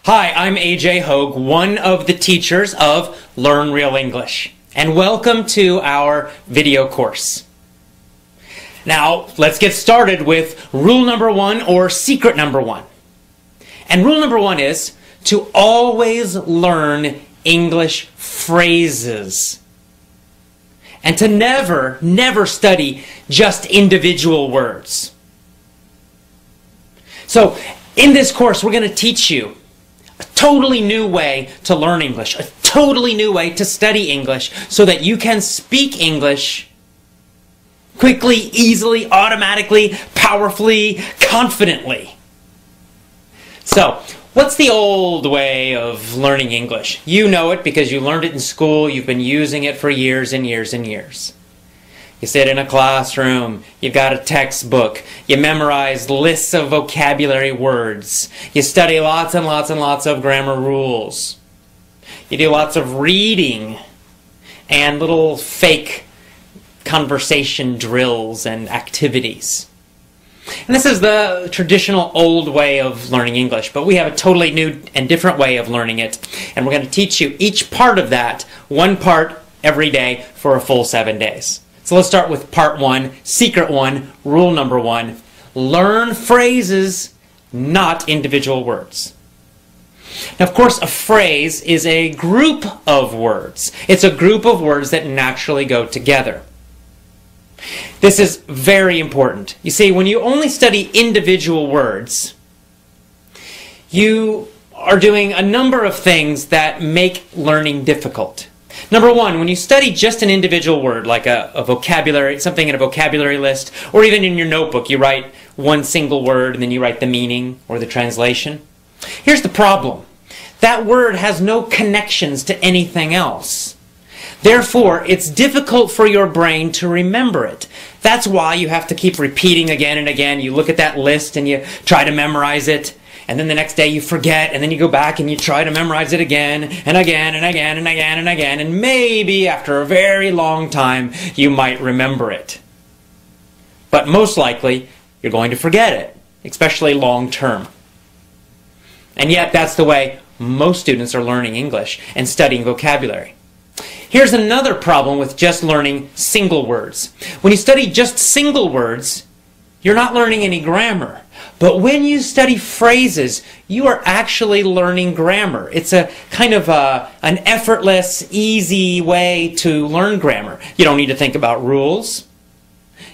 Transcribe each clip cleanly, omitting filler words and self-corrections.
Hi, I'm AJ Hogue, one of the teachers of Learn Real English, and welcome to our video course. Now, let's get started with rule number one, or secret number one. And rule number one is to always learn English phrases. And to never study just individual words. So, in this course, we're going to teach you a totally new way to learn English, a totally new way to study English so that you can speak English quickly, easily, automatically, powerfully, confidently. So, what's the old way of learning English? You know it because you learned it in school, you've been using it for years and years and years. You sit in a classroom, you've got a textbook, you memorize lists of vocabulary words, you study lots and lots and lots of grammar rules. You do lots of reading and little fake conversation drills and activities. And this is the traditional old way of learning English, but we have a totally new and different way of learning it. And we're going to teach you each part of that, one part every day for a full 7 days. So let's start with part one, secret one, rule number one. Learn phrases, not individual words. Now, of course, a phrase is a group of words. It's a group of words that naturally go together. This is very important. You see, when you only study individual words, you are doing a number of things that make learning difficult. Number one, when you study just an individual word, like a vocabulary, something in a vocabulary list, or even in your notebook, you write one single word and then you write the meaning or the translation. Here's the problem. That word has no connections to anything else. Therefore, it's difficult for your brain to remember it. That's why you have to keep repeating again and again. You look at that list and you try to memorize it. And then the next day you forget, and then you go back and you try to memorize it again, and again, and again, and again, and again, and maybe after a very long time you might remember it. But most likely you're going to forget it, especially long term. And yet that's the way most students are learning English and studying vocabulary. Here's another problem with just learning single words. When you study just single words, you're not learning any grammar. But when you study phrases, you are actually learning grammar. It's a kind of an effortless, easy way to learn grammar. You don't need to think about rules.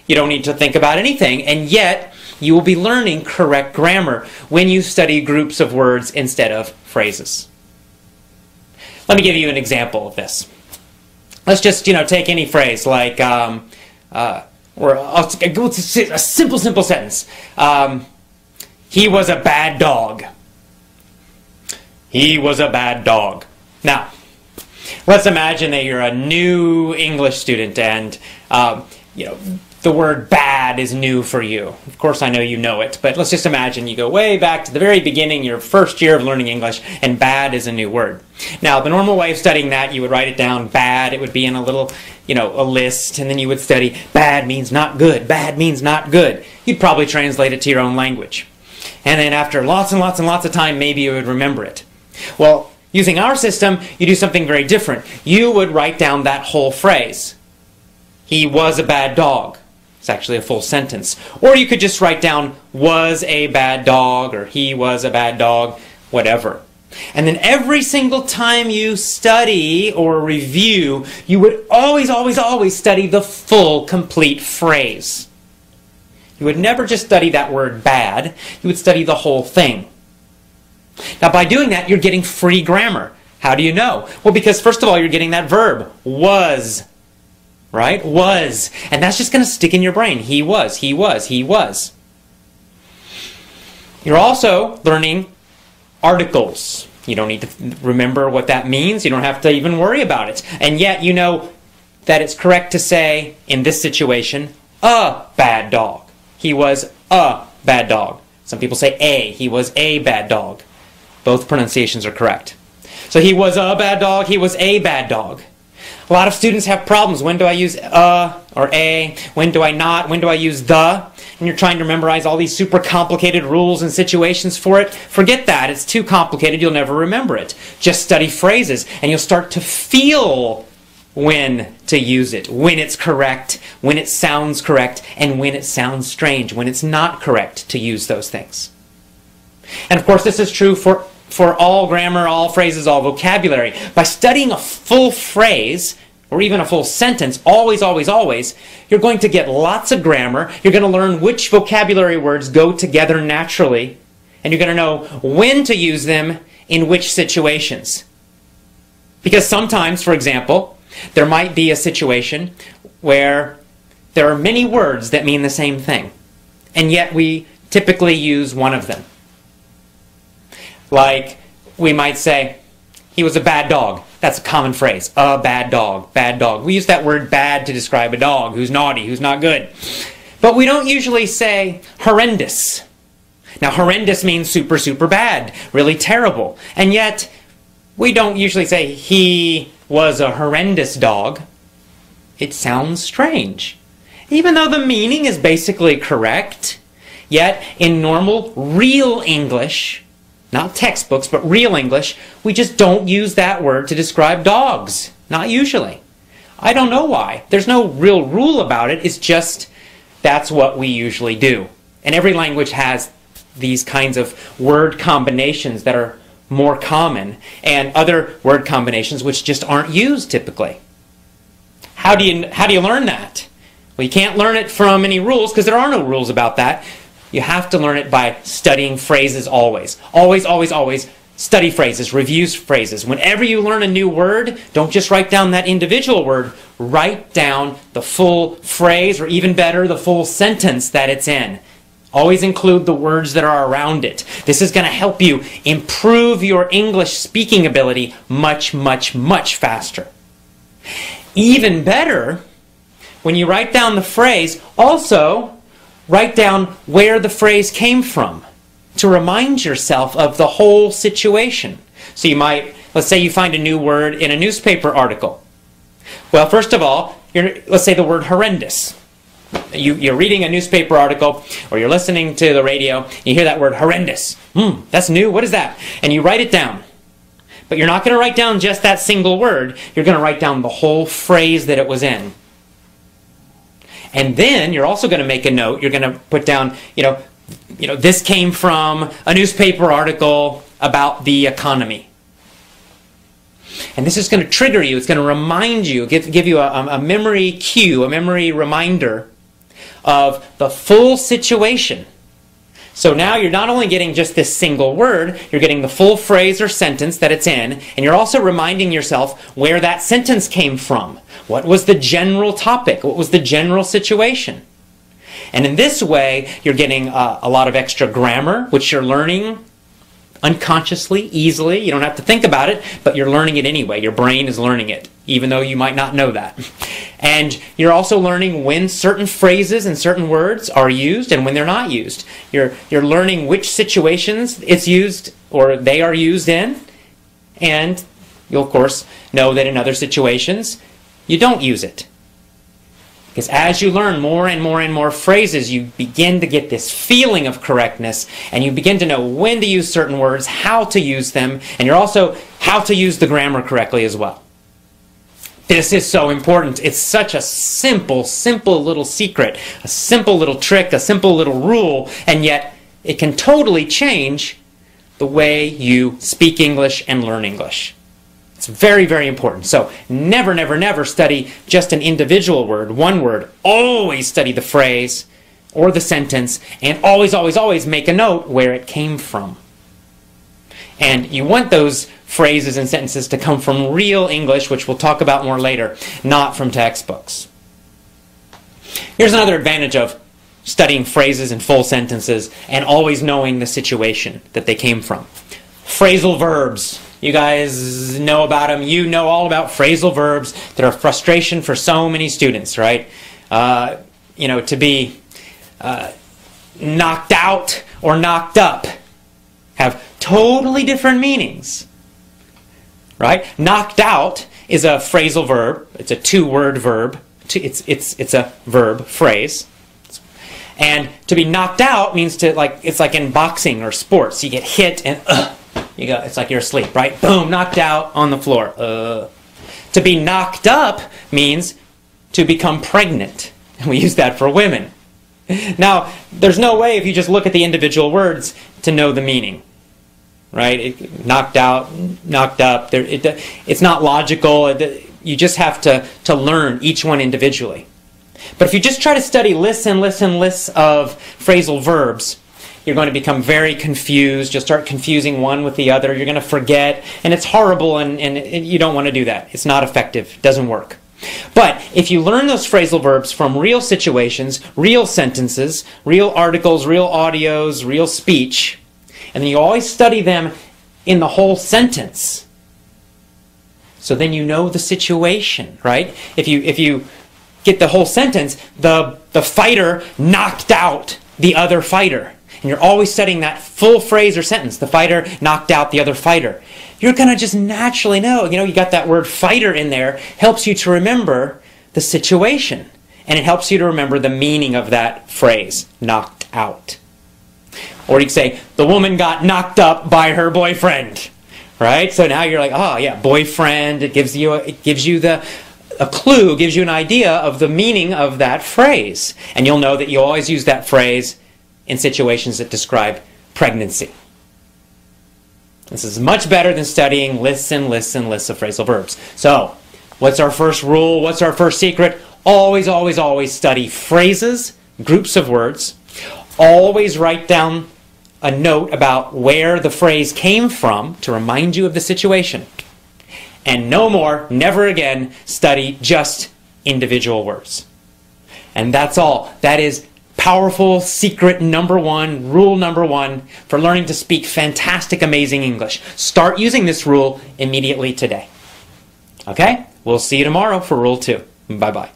You don't need to think about anything. And yet, you will be learning correct grammar when you study groups of words instead of phrases. Let me give you an example of this. Let's just, take any phrase like, or I'll go to a simple sentence. He was a bad dog. He was a bad dog. Now, let's imagine that you're a new English student and, the word bad is new for you. Of course, I know you know it, but let's just imagine you go way back to the very beginning, your first year of learning English, and bad is a new word. Now, the normal way of studying that, you would write it down, bad, it would be in a little, a list, and then you would study, bad means not good, bad means not good. You'd probably translate it to your own language. And then after lots and lots and lots of time, maybe you would remember it. Well, using our system, you do something very different. You would write down that whole phrase. He was a bad dog. It's actually a full sentence. Or you could just write down, was a bad dog, or he was a bad dog, whatever. And then every single time you study or review, you would always study the full, complete phrase. You would never just study that word bad. You would study the whole thing. Now, by doing that, you're getting free grammar. How do you know? Well, because first of all, you're getting that verb, was. Right? Was. And that's just going to stick in your brain. He was, he was, he was. You're also learning articles. You don't need to remember what that means. You don't have to even worry about it. And yet you know that it's correct to say, in this situation, a bad dog. He was a bad dog. Some people say a. He was a bad dog. Both pronunciations are correct. So he was a bad dog. He was a bad dog. A lot of students have problems. When do I use or a? When do I not? When do I use the? and you're trying to memorize all these super complicated rules and situations for it, forget that. It's too complicated. You'll never remember it. Just study phrases, and you'll start to feel when to use it, when it's correct, when it sounds correct, and when it sounds strange, when it's not correct to use those things. And of course, this is true for all grammar, all phrases, all vocabulary. By studying a full phrase, or even a full sentence, always, always, always, you're going to get lots of grammar. You're going to learn which vocabulary words go together naturally, and you're going to know when to use them in which situations. Because sometimes, for example, there might be a situation where there are many words that mean the same thing, and yet we typically use one of them. Like, we might say, he was a bad dog. That's a common phrase. A bad dog, bad dog. We use that word bad to describe a dog who's naughty, who's not good. But we don't usually say horrendous. Now, horrendous means super, super bad, really terrible. And yet, we don't usually say he was a horrendous dog. It sounds strange. Even though the meaning is basically correct, yet in normal, real English, not textbooks, but real English, we just don't use that word to describe dogs. Not usually. I don't know why. There's no real rule about it. It's just that's what we usually do. And every language has these kinds of word combinations that are more common, and other word combinations which just aren't used typically. How do you learn that? Well, you can't learn it from any rules, because there are no rules about that. You have to learn it by studying phrases always. Always, always, always study phrases, review phrases. Whenever you learn a new word, don't just write down that individual word. Write down the full phrase, or even better, the full sentence that it's in. Always include the words that are around it. This is going to help you improve your English speaking ability much, much, much faster. Even better, when you write down the phrase, also write down where the phrase came from to remind yourself of the whole situation. So you might, let's say you find a new word in a newspaper article. Well, first of all, let's say the word horrendous. You're reading a newspaper article, or you're listening to the radio, you hear that word horrendous. That's new, what is that? And you write it down. But you're not going to write down just that single word, you're going to write down the whole phrase that it was in. And then you're also going to make a note. You're going to put down, this came from a newspaper article about the economy. And this is going to trigger you. It's going to remind you, give you a memory cue, a memory reminder of the full situation. So now you're not only getting just this single word, you're getting the full phrase or sentence that it's in, and you're also reminding yourself where that sentence came from. What was the general topic? What was the general situation? And in this way, you're getting a lot of extra grammar, which you're learning unconsciously, easily. You don't have to think about it, but you're learning it anyway. Your brain is learning it, even though you might not know that. And you're also learning when certain phrases and certain words are used and when they're not used. You're learning which situations it's used or they are used in, and you'll of course know that in other situations you don't use it. Because as you learn more and more and more phrases, you begin to get this feeling of correctness, and you begin to know when to use certain words, how to use them, and you're also how to use the grammar correctly as well. This is so important. It's such a simple, simple little secret, a simple little trick, a simple little rule, and yet it can totally change the way you speak English and learn English. It's very, very important. So never, never, never study just an individual word, one word. Always study the phrase or the sentence, and always, always, always make a note where it came from. And you want those phrases and sentences to come from real English, which we'll talk about more later, not from textbooks. Here's another advantage of studying phrases and full sentences and always knowing the situation that they came from. Phrasal verbs. You guys know about them. You know all about phrasal verbs that are a frustration for so many students, right? To be knocked out or knocked up have totally different meanings, right? Knocked out is a phrasal verb. It's a two-word verb. It's a verb phrase. And to be knocked out means to, like, it's like in boxing or sports. You get hit and you go, it's like you're asleep, right? Boom, knocked out on the floor. To be knocked up means to become pregnant. And we use that for women. Now, there's no way if you just look at the individual words to know the meaning. Right? Knocked out, knocked up. It's not logical. You just have to learn each one individually. But if you just try to study lists and lists and lists of phrasal verbs, you're going to become very confused. You'll start confusing one with the other. You're going to forget. And it's horrible, and you don't want to do that. It's not effective. It doesn't work. But if you learn those phrasal verbs from real situations, real sentences, real articles, real audios, real speech, and then you always study them in the whole sentence. So then you know the situation, right? If you get the whole sentence, the fighter knocked out the other fighter. And you're always studying that full phrase or sentence. The fighter knocked out the other fighter. You're going to just naturally know, you got that word fighter in there, helps you to remember the situation. And it helps you to remember the meaning of that phrase, knocked out. Or you can say, the woman got knocked up by her boyfriend. Right? So now you're like, oh yeah, boyfriend. It gives you a clue, gives you an idea of the meaning of that phrase. And you'll know that you always use that phrase in situations that describe pregnancy. This is much better than studying lists and lists and lists of phrasal verbs. So, what's our first rule? What's our first secret? Always, always, always study phrases, groups of words. Always write down a note about where the phrase came from to remind you of the situation. And no more, never again, study just individual words. And that's all. That is powerful secret number one, rule number one for learning to speak fantastic, amazing English. Start using this rule immediately today. Okay? We'll see you tomorrow for rule 2. Bye-bye.